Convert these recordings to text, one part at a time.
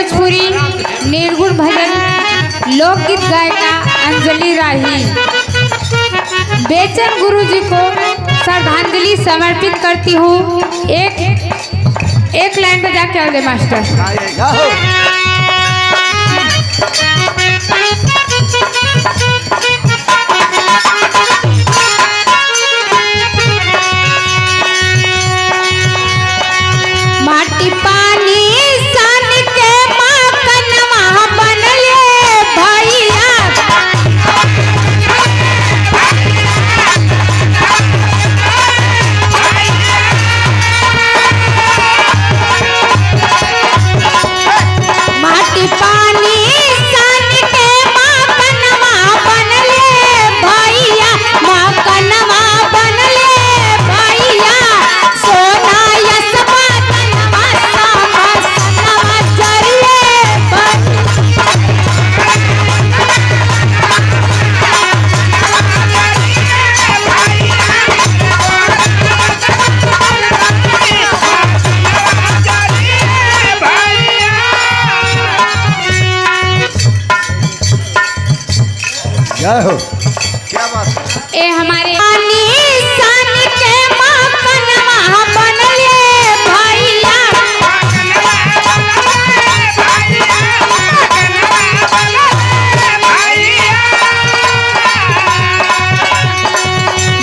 भोजपुरी निर्गुण भजन लोकगीत गायिका अंजलि राही बेचन गुरु जी को श्रद्धांजलि समर्पित करती हूँ। एक लाइन बजा के आगे मास्टर। माटी पानी सन के माकनवा बनले भैया माटी पानी सन के माकनवा बनले भैया माकनवा बनले भैया सोना यस माकनवा सामसनवा जरिए क्या बात ए हमारे पानी सन के माकनवा बनले भैया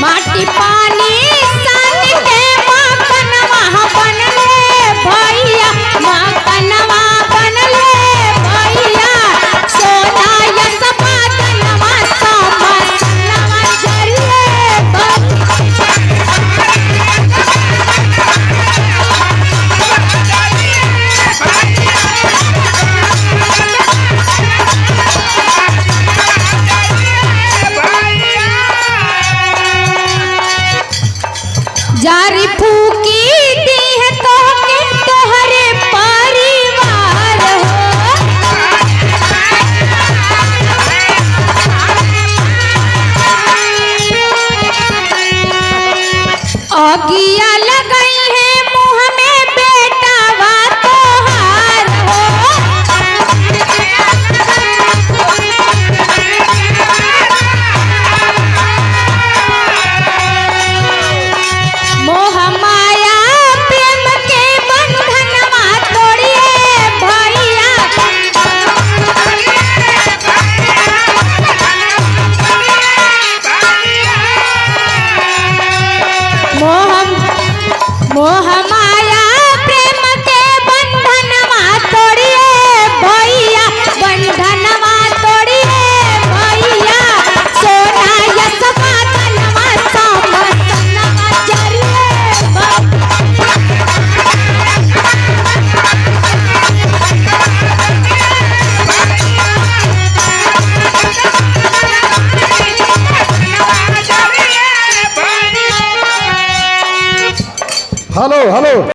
माटी पानी सन के माकनवा बनले भैया माकनवा बनले भैया सोना यस माकनवा सामसनवा जरिए जारी फूकी दी है तो के तोहरे परिवार हो अगिया लगाई है मुँह में